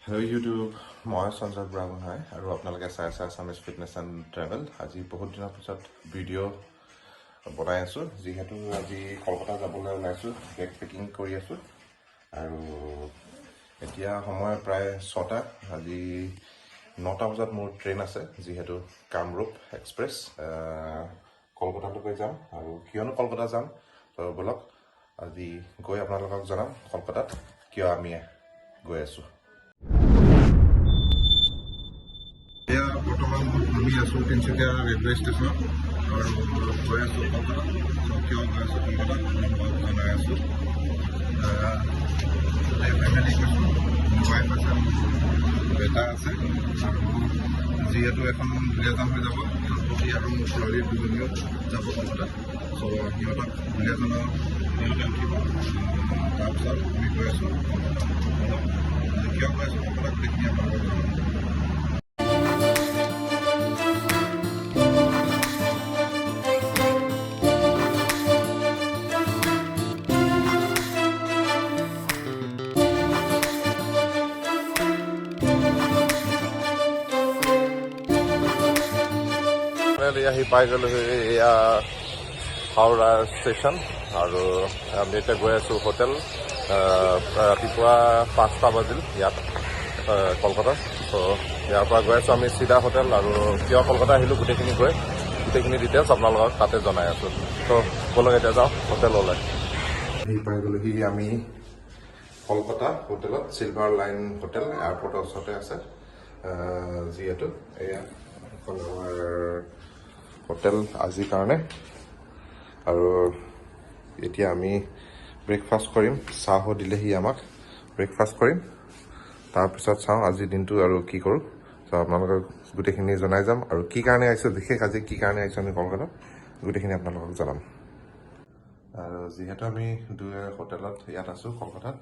Hello YouTube, মই Sanjay Buragohain আৰু আপোনালোকে চাই আছে Assamese Fitness and Travel। আজি বহুত দিনৰ পিছত ভিডিঅ' বনাই আছো, যিহেতু আজি কলকাতা যাবলৈ ওলাইছো, বেগ পেকিং কৰি আছো আৰু এতিয়া সময় প্ৰায় 6টা। আজি 9টা বজাত মোৰ ট্ৰেইন আছে, যিহেতু কামৰূপ এক্সপ্ৰেছ কলকাতালৈকে যাম। আৰু কিয়নো কলকাতা যাম তো বলক আজি গৈ আপোনালোকক জনাম কলকাতাত কিয় আমি গৈ আছো। বৰ্তমান আমি আছোঁ তিনিচুকীয়া ৰেলৱে ষ্টেচনত আৰু গৈ আছোঁ কলকাতা। কিয় গৈ আছোঁ কলকাতাত জনাই আছোঁ। ফেমিলি গৈছোঁ, ৱাইফ আছে, বেটা আছে আৰু যিহেতু এখন দুলীয়াজান হৈ যাব, সাতপতি আৰু ছোৱালী দুজনীও যাব কলকাতাত। চ' সিহঁতক দুলীয়াজানৰ সিহঁতে উঠিব। তাৰপিছত আমি গৈ আছোঁ কলকাতাত। কিয় গৈ আছোঁ কলকাতাত দেখি আপোনালোকক জনাম। আহি পাই গ'লো এয়া হাওৰা ষ্টেচন আৰু আমি এতিয়া গৈ আছোঁ হোটেল। ৰাতিপুৱা 5টা বাজিল ইয়াত কলকাতাত। ত' ইয়াৰ পৰা গৈ আছোঁ আমি চিধা হোটেল। আৰু কিয় কলকাতা আহিলোঁ গোটেইখিনি ডিটেইলছ আপোনালোকক তাতে জনাই আছোঁ। ত' ব'লক এতিয়া যাওঁ হোটেললৈ। আহি পাই গ'লোহি আমি কলকাতা হোটেলত, চিলভাৰ লাইন হোটেল এয়াৰপৰ্টৰ ওচৰতে আছে। যিহেতু এয়া আমাৰ হোটেল আজিৰ কাৰণে। আৰু এতিয়া আমি ব্ৰেকফাষ্ট কৰিম, চাহো দিলেহি আমাক, ব্ৰেকফাষ্ট কৰিম। তাৰপিছত চাওঁ আজিৰ দিনটো আৰু কি কৰোঁ। চ' আপোনালোকক গোটেইখিনি জনাই যাম আৰু কি কাৰণে আহিছোঁ, বিশেষ আজি কি কাৰণে আহিছোঁ আমি কলকাতাত, গোটেইখিনি আপোনালোকক জনাম। আৰু যিহেতু আমি হোটেলত ইয়াত আছোঁ কলকাতাত,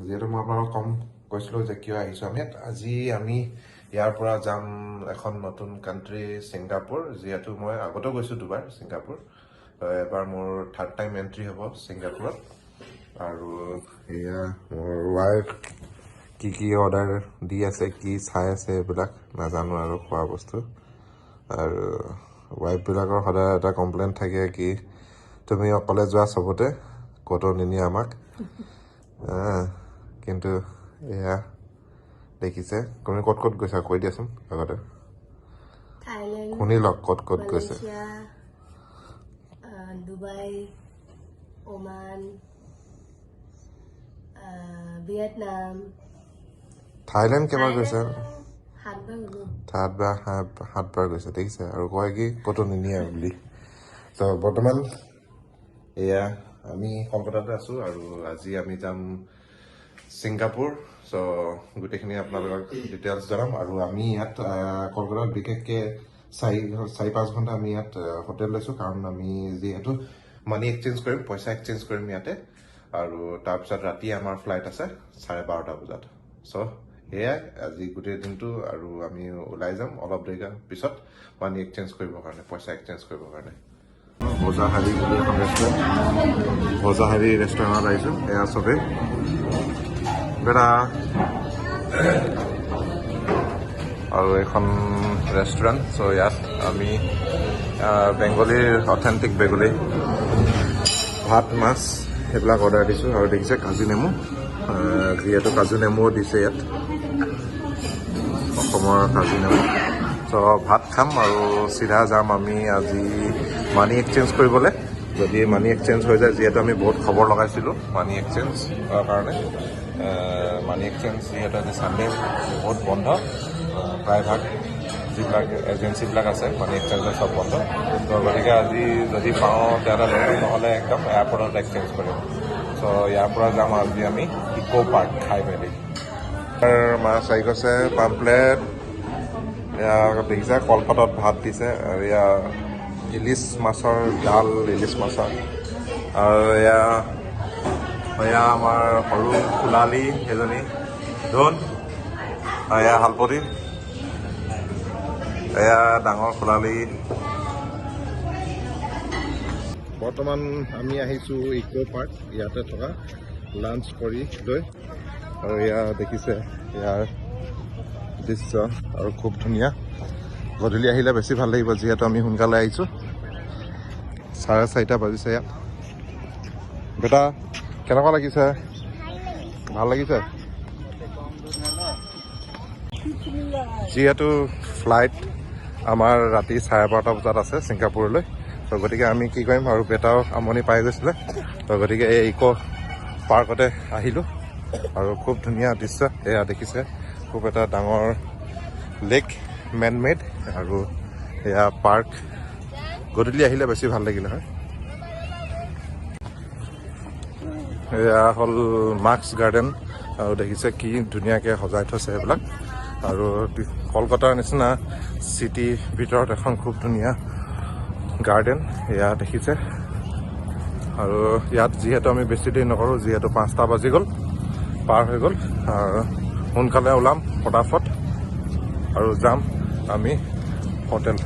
যিহেতু মই আপোনালোকক কৈছিলোঁ যে কিয় আহিছোঁ আমি ইয়াত। আজি আমি ইয়াৰ পৰা যাম এখন নতুন কাণ্ট্ৰি ছিংগাপুৰ। যিহেতু মই আগতেও গৈছোঁ দুবাৰ ছিংগাপুৰ, এবাৰ মোৰ 3rd টাইম এণ্ট্ৰি হ'ব ছিংগাপুৰত। আৰু এয়া মোৰ ৱাইফ কি অৰ্ডাৰ দি আছে, কি চাই আছে, এইবিলাক নাজানো আৰু খোৱা বস্তু। আৰু ৱাইফবিলাকৰ সদায় এটা কমপ্লেইন থাকে কি তুমি অকলে যোৱা চবতে, ক'তো নিনিয়া আমাক। কিন্তু এয়া দেখিছে, তুমি ক'ত গৈছা কৈ দিয়াচোন আগতে, শুনি লওক ক'ত গৈছে। ডুবাই, ওমান, ভিয়েটনাম, থাইলেণ্ড কেইবাৰ গৈছে? 7 সাতবাৰ গৈছে, দেখিছে। আৰু কয় কি ক'তো নিনিয়ে বুলি। ত' বৰ্তমান এয়া আমি কলকাতাতে আছোঁ আৰু আজি আমি যাম ছিংগাপুৰ। চ' গোটেইখিনি আপোনালোকক ডিটেইলছ জনাম। আৰু আমি ইয়াত কলকাতাত বিশেষকৈ 4-5 ঘণ্টা আমি ইয়াত হোটেল লৈছোঁ, কাৰণ আমি যিহেতু মানি এক্সচেঞ্জ কৰিম, পইচা এক্সচেঞ্জ কৰিম ইয়াতে। আৰু তাৰপিছত ৰাতি আমাৰ ফ্লাইট আছে 12:30 বজাত। চ' সেয়াই আজি গোটেই দিনটো। আৰু আমি ওলাই যাম অলপ দেৰি পিছত মানি এক্সচেঞ্জ কৰিবৰ কাৰণে, পইচা এক্সচেঞ্জ কৰিবৰ কাৰণে। ভোজাহাৰী বুলি এখন ৰেষ্টুৰেণ্ট, ভোজাহাৰী ৰেষ্টুৰেণ্টত আহিছোঁ। এয়া চবেই বেটা। আৰু এইখন ৰেষ্টুৰেণ্ট। চ' ইয়াত আমি বেংগলীৰ অথেণ্টিক বেংগলী ভাত, মাছ সেইবিলাক অৰ্ডাৰ দিছোঁ। আৰু দেখিছে কাজু নেমু, যিহেতু কাজু নেমুও দিছে ইয়াত, অসমৰ কাজু নেমু। চ' ভাত খাম আৰু চিধা যাম আমি আজি মানি এক্সচেঞ্জ কৰিবলৈ। যদি মানি এক্সচেঞ্জ হৈ যায়, যিহেতু আমি বহুত খবৰ লগাইছিলোঁ মানি এক্সচেঞ্জ কাৰণে। মানি এক্সচেঞ্জ যিহেতু আজি ছানডে বহুত বন্ধ, প্ৰায়ভাগ যিবিলাক এজেঞ্চিবিলাক আছে মানি এক্সচেঞ্জৰ চব বন্ধ। তো গতিকে আজি যদি পাওঁ তেতিয়াহ'লে, নহ'লে একদম এয়াৰপৰ্টত এক্সচেঞ্জ কৰিম। চ' ইয়াৰ পৰা যাম আজি আমি ইক' পাৰ্ক খাই মেলি। মাছ আহি গৈছে, পাম্পলেট, এয়া দেখিছে কলপাতত ভাত দিছে। আৰু এয়া ইলিচ মাছৰ ডাল, ইলিচ মাছৰ। আৰু এয়া আমাৰ সৰু ফুলালি এজনী ধন, এয়া শালপতি, এয়া ডাঙৰ ফুলালি। বৰ্তমান আমি আহিছোঁ ইক' পাৰ্ক, ইয়াতে থকা লাঞ্চ কৰি লৈ আৰু এয়া দেখিছে ইয়াৰ দৃশ্য আৰু খুব ধুনীয়া। গধূলি আহিলে বেছি ভাল লাগিব যিহেতু আমি সোনকালে আহিছোঁ। 4:30 বাজিছে ইয়াত। বেটা কেনেকুৱা লাগিছে? ভাল লাগিছে। যিহেতু ফ্লাইট আমাৰ ৰাতি 12:30 বজাত আছে ছিংগাপুৰলৈ, তো গতিকে আমি কি কৰিম আৰু বেটাও আমনি পাই গৈছিলে, তো গতিকে এই ইক' পাৰ্কতে আহিলোঁ আৰু খুব ধুনীয়া দৃশ্য। এয়া দেখিছে খুব এটা ডাঙৰ লেক মেন মেড আৰু এয়া পাৰ্ক। গধূলি আহিলে বেছি ভাল লাগিলে হয়। এয়া হ'ল মাক্স গাৰ্ডেন আৰু দেখিছে কি ধুনীয়াকৈ সজাই থৈছে এইবিলাক। আৰু কলকাতাৰ নিচিনা চিটিৰ ভিতৰত এখন খুব ধুনীয়া গাৰ্ডেন এয়া দেখিছে। আৰু ইয়াত যিহেতু আমি বেছি দেৰি নকৰোঁ, যিহেতু 5টা বাজি গ'ল, পাৰ হৈ গ'ল, সোনকালে ওলাম ফটাফট আৰু যাম আমি হোটেল।